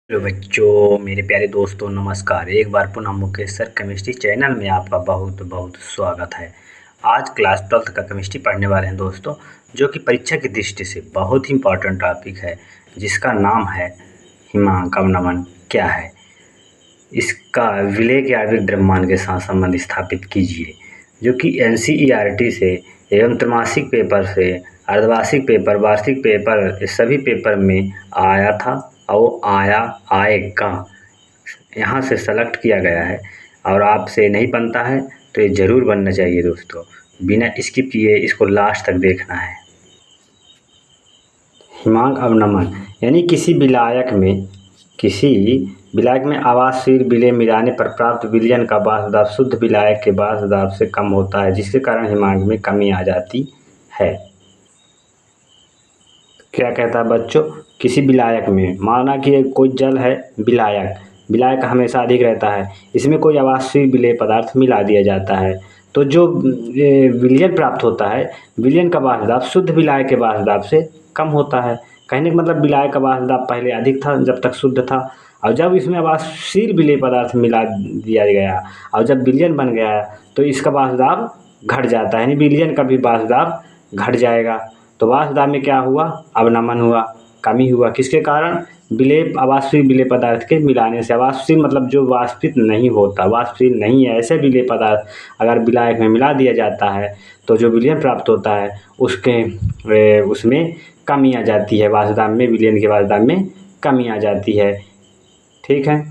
Hello बच्चों, मेरे प्यारे दोस्तों, नमस्कार। एक बार पुनः मुकेश सर केमिस्ट्री चैनल में आपका बहुत बहुत स्वागत है। आज क्लास 12th का केमिस्ट्री पढ़ने वाले हैं दोस्तों, जो कि परीक्षा की दृष्टि से बहुत ही इम्पोर्टेंट टॉपिक है, जिसका नाम है हिमांक अवनमन क्या है। इसका विलेय के आणविक द्रव्यमान के साथ संबंध स्थापित कीजिए, जो कि एनसीईआरटी से एवं त्रैमासिक पेपर से, अर्धवार्षिक पेपर, वार्षिक पेपर, इस सभी पेपर में आया था और आएगा। यहाँ से सेलेक्ट किया गया है और आपसे नहीं बनता है तो ये ज़रूर बनना चाहिए दोस्तों। बिना स्किप किए इसको लास्ट तक देखना है। हिमांक अवनमन यानी किसी विलायक में आवासशील विलेय मिलाने पर प्राप्त विलयन का वाष्प दाब शुद्ध विलायक के वाष्प दाब से कम होता है, जिसके कारण हिमांक में कमी आ जाती है। क्या कहता है बच्चों, किसी विलायक में, माना कि कोई जल है, विलायक हमेशा अधिक रहता है, इसमें कोई आवासशील विलेय पदार्थ मिला दिया जाता है, तो जो विलयन प्राप्त होता है, विलयन का वाष्प दाब शुद्ध विलायक के वाष्प दाब से कम होता है। कहने का मतलब विलायक का वाष्प दाब पहले अधिक था जब तक शुद्ध था, और जब इसमें आवासशील विलेय पदार्थ मिला दिया गया और जब विलयन बन गया तो इसका वाष्प दाब घट जाता है, यानी विलयन का भी वाष्प दाब घट जाएगा। तो वाष्प दाब में क्या हुआ, अवनमन हुआ, कमी हुआ। किसके कारण? आवासशील विलेय पदार्थ के मिलाने से। आवासशील मतलब जो वाष्पित नहीं होता, वाष्पशील नहीं है, ऐसे विलेय पदार्थ अगर विलायक में मिला दिया जाता है तो जो विलयन प्राप्त होता है उसमें कमी आ जाती है, वाष्प दाब में, विलयन के वाष्प दाब में कमी आ जाती है। ठीक है,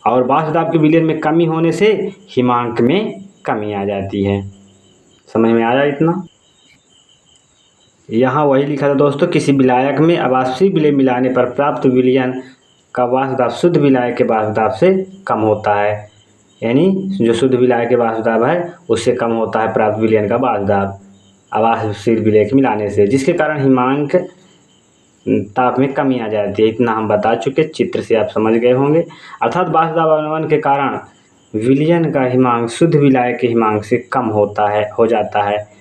और वाष्प दाब के विलयन में कमी होने से हिमांक में कमी आ जाती है। समझ में आया इतना? यहाँ वही लिखा था दोस्तों, किसी विलायक में आवासशील विलेय मिलाने पर प्राप्त विलयन का वाष्प दाब शुद्ध विलायक के वाष्प दाब से कम होता है, यानी जो शुद्ध विलायक के वाष्प दाब है उससे कम होता है प्राप्त विलयन का वाष्प दाब आवासशील विलेय के मिलाने से, जिसके कारण हिमांक ताप में कमी आ जाती है। इतना हम बता चुके, चित्र से आप समझ गए होंगे। अर्थात वाष्प दाब अवनमन के कारण विलयन का हिमांक शुद्ध विलायक के हिमांक से कम हो जाता है।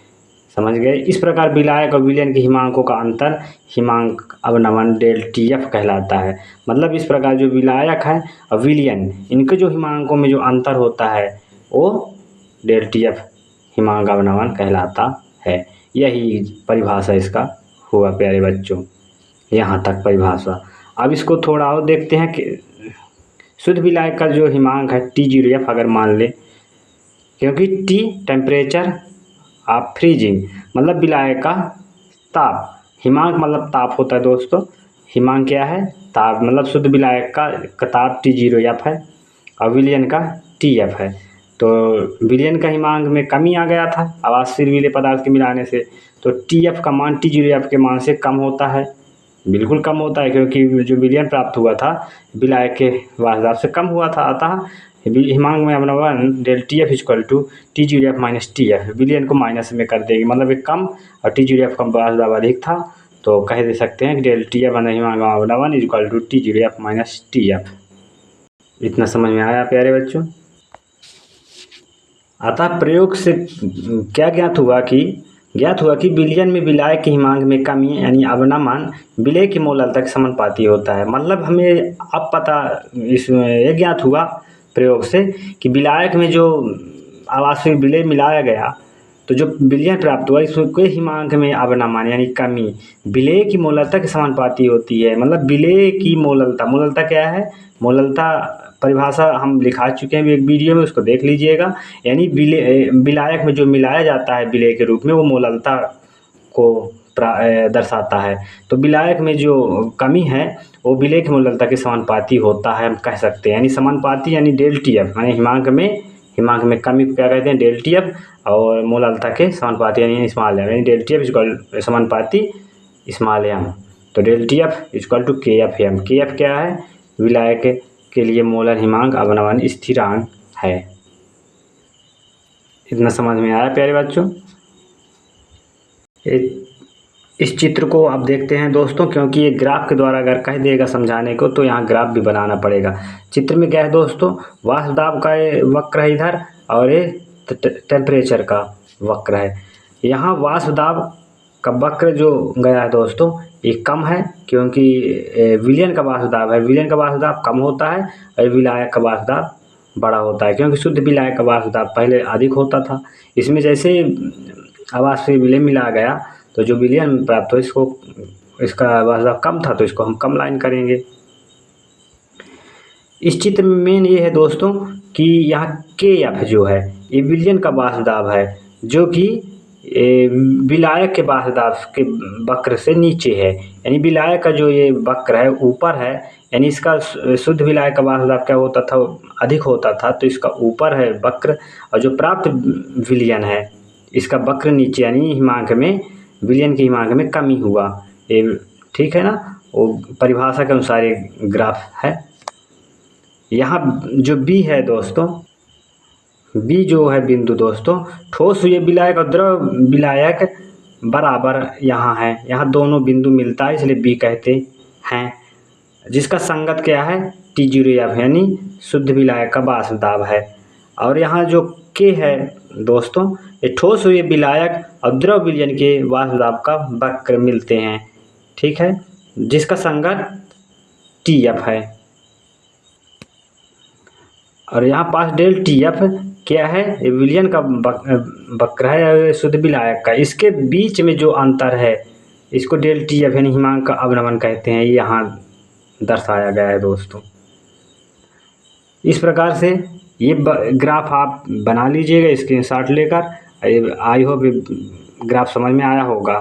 समझ गए? इस प्रकार विलायक और विलयन के हिमांकों का अंतर हिमांक अवनमन डेल्टीएफ कहलाता है। मतलब इस प्रकार जो विलायक है और विलयन, इनके जो हिमांकों में जो अंतर होता है वो डेल्टीएफ हिमांक अवनमन कहलाता है। यही परिभाषा इसका हुआ प्यारे बच्चों, यहाँ तक परिभाषा। अब इसको थोड़ा और देखते हैं कि शुद्ध विलायक का जो हिमांक है T0F अगर मान ले, क्योंकि T टेम्परेचर ऑफ फ्रीजिंग मतलब विलायक का ताप, हिमांक मतलब ताप होता है दोस्तों। हिमांक क्या है? ताप, मतलब शुद्ध विलायक का ताप T0F है और विलयन का TF है। तो विलयन का हिमांक में कमी आ गया था आवासशील विलेय पदार्थ के मिलाने से, तो TF का मान T0F के मान से कम होता है, बिल्कुल कम होता है, क्योंकि जो विलयन प्राप्त हुआ था विलायक के वाष्प दाब से कम हुआ था। अतः हिमांक में अवनमन delta TF equal to T0F minus TF, विलयन को माइनस में कर देगी, मतलब एक कम और T0F का वाष्प दाब अधिक था, तो कह दे सकते हैं कि डेल्टीएफ हिमांक अवनमन equal to T0F minus TF। इतना समझ में आया प्यारे बच्चों? अतः प्रयोग से क्या ज्ञात हुआ कि विलयन में विलायक के हिमांक में कमी यानी अवनमन विलेय के मोललता के समानुपाती होता है। मतलब हमें अब पता इसमें यह ज्ञात हुआ प्रयोग से कि विलायक में जो आवासशील विलेय मिलाया गया तो जो विलयन प्राप्त हुआ इसके हिमांक में अवनमन यानी कमी विलेय की मोललता के समानुपाती होती है। मतलब विलेय की मोललता क्या है? मोललता परिभाषा हम लिखा चुके हैं एक वीडियो में, उसको देख लीजिएगा। यानी विलायक में जो मिलाया जाता है विलेय के रूप में, वो मोललता को दर्शाता है। तो विलायक में जो कमी है वो विलेय की मोललता के समानुपाती होता है, हम कह सकते हैं। यानी समानुपाती यानी डेल्टीएफ, यानी हिमांक में कमी को क्या कहते हैं? डेल्टीएफ, और मोललता के समानुपाती यानी स्मॉल एम, यानी डेल्टीएफ इक्वल समानुपाती स्मॉल एम। तो delta TF equal to KF M. KF क्या है? विलायक के लिए मोलर हिमांक अवनमन स्थिरांक है। इतना समझ में आया प्यारे बच्चों? इस चित्र को आप देखते हैं दोस्तों, क्योंकि ये ग्राफ के द्वारा अगर कह देगा समझाने को तो यहाँ ग्राफ भी बनाना पड़ेगा। चित्र में क्या है दोस्तों? वाष्प दाब का ये वक्र है इधर, और ये टेम्परेचर का वक्र है। यहाँ वाष्प दाब का वक्र जो गया है दोस्तों ये कम है, क्योंकि विलयन का वाष्पदाब है, विलयन का वाष्पदाब कम होता है और विलायक का वाष्पदाब बड़ा होता है, क्योंकि शुद्ध विलायक का वाष्पदाब पहले अधिक होता था। इसमें जैसे अवाष्पीय विलय मिला गया तो जो विलयन प्राप्त हो इसका वाष्पदाब कम था तो इसको हम कम लाइन करेंगे। इस चित्र में मेन ये है दोस्तों कि यहाँ KF जो है ये विलयन का वाष्पदाब है, जो कि विलायक के वाष्पदाब के वक्र से नीचे है। यानी विलायक का जो ये वक्र है ऊपर है, यानी इसका शुद्ध विलायक का वाष्पदाब क्या होता था, अधिक होता था, तो इसका ऊपर है वक्र, और जो प्राप्त विलयन है इसका वक्र नीचे, यानी हिमांक में विलयन के हिमांक में कमी हुआ। ये ठीक है ना, वो परिभाषा के अनुसार ये ग्राफ है। यहाँ जो B है दोस्तों, B जो है बिंदु दोस्तों, ठोस हुए विलायक और द्रव विलायक बराबर यहाँ है, यहाँ दोनों बिंदु मिलता है इसलिए B कहते हैं, जिसका संगत क्या है T0F यानी शुद्ध विलायक का वाष्पदाब है। और यहाँ जो K है दोस्तों ये ठोस हुए विलायक और द्रव विलयन के वाष्पदाब का वक्र मिलते हैं, ठीक है, जिसका संगत TF है। और यहाँ पास डेल TF क्या है, ये विलयन का वक्र है शुद्ध विलायक का, इसके बीच में जो अंतर है इसको डेल TF यानी हिमांक का अवनमन कहते हैं, ये यहाँ दर्शाया गया है दोस्तों। इस प्रकार से ये ग्राफ आप बना लीजिएगा स्क्रीनशॉट लेकर। आई होप ग्राफ समझ में आया होगा।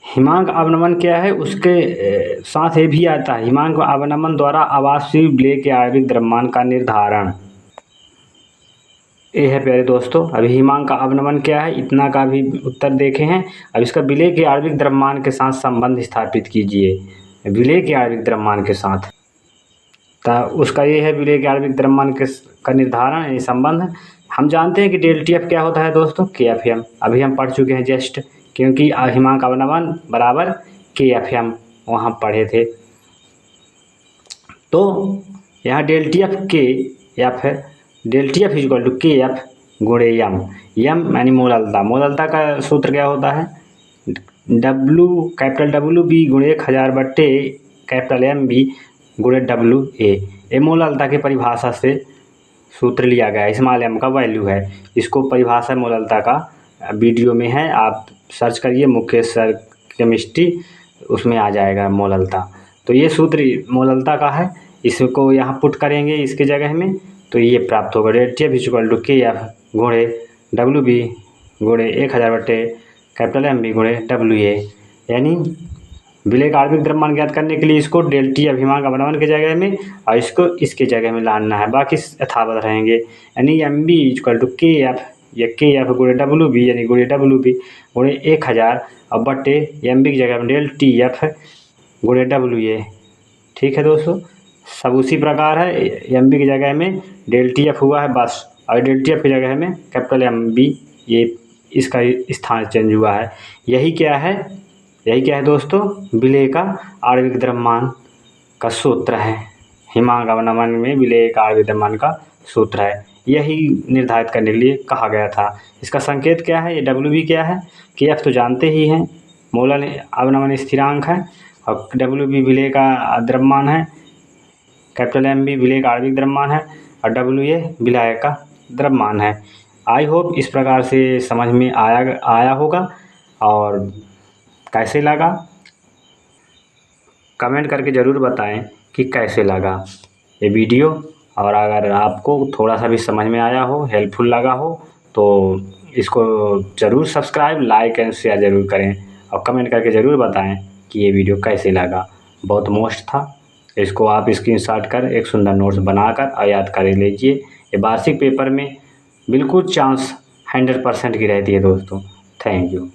हिमांक अवनमन क्या है उसके साथ ये भी आता है, हिमांक अवनमन द्वारा आवासीय विलय के आणविक द्रव्यमान का निर्धारण। ये है प्यारे दोस्तों, अभी हिमांक का अवनमन क्या है इतना का भी उत्तर देखे हैं। अब इसका विलय के आणविक द्रव्यमान के साथ संबंध स्थापित कीजिए, विलय के आणविक द्रव्यमान के साथ, तो उसका ये है विलय के आणविक द्रव्यमान का निर्धारण, ये संबंध। हम जानते हैं कि डेल TF क्या होता है दोस्तों, KFM, अभी हम पढ़ चुके हैं जस्ट, क्योंकि हिमांक अवनमन बराबर KFM वहाँ पढ़े थे। तो यहाँ डेल TF KF है, del TF equal to KF गुणे M, M यानी मोललता, मोललता का सूत्र क्या होता है कैपिटल WB गुणे 1000 बट्टे कैपिटल MB गुणे WA। ये मोललता की परिभाषा से सूत्र लिया गया, स्मॉल m का वैल्यू है। इसको परिभाषा मोललता का वीडियो में है, आप सर्च करिए मुकेश सर केमिस्ट्री, उसमें आ जाएगा मोललता। तो ये सूत्र मोललता का है, इसको यहाँ पुट करेंगे इसके जगह में, तो ये प्राप्त होगा del TF equal to KF गुणे WB गुणे 1000 बट्टे कैपिटल MB गुणे WA। यानी विलय का आणविक द्रव्यमान ज्ञात करने के लिए इसको डेल TF हिमांक अवनमन के जगह में और इसको इसके जगह में लाना है, बाकी यथावत रहेंगे। यानी MB इक्वल टू KF या KF गुणे WB यानी गुणे WB गुणे 1000 और बट्टे MB की जगह में डेल TF गुणे WA। ठीक है दोस्तों, सब उसी प्रकार है, MB की जगह में डेल TF हुआ है बस, और डेल TF की जगह में कैपिटल MB, ये इसका स्थान चेंज हुआ है। यही क्या है दोस्तों, विलय का आणविक द्रव्यमान का सूत्र है, हिमांक अवनमन में विलय का आणविक द्रव्यमान का सूत्र है, यही निर्धारित करने के लिए कहा गया था। इसका संकेत क्या है, ये WB क्या है, KF तो जानते ही हैं, मोलर अवनमन स्थिरांक है, और WB विलय का द्रव्यमान है, कैपिटल MB विलय का आणविक द्रव्यमान है, और WA विलायक का द्रव्यमान है। आई होप इस प्रकार से समझ में आया होगा, और कैसे लगा कमेंट करके ज़रूर बताएं कि कैसे लगा ये वीडियो, और अगर आपको थोड़ा सा भी समझ में आया हो, हेल्पफुल लगा हो, तो इसको ज़रूर सब्सक्राइब, लाइक एंड शेयर ज़रूर करें, और कमेंट करके ज़रूर बताएं कि ये वीडियो कैसे लगा। बहुत मोस्ट था, इसको आप स्क्रीनशॉट कर एक सुंदर नोट्स बनाकर और याद कर लीजिए। ये वार्षिक पेपर में बिल्कुल चांस 100% की रहती है दोस्तों। Thank you.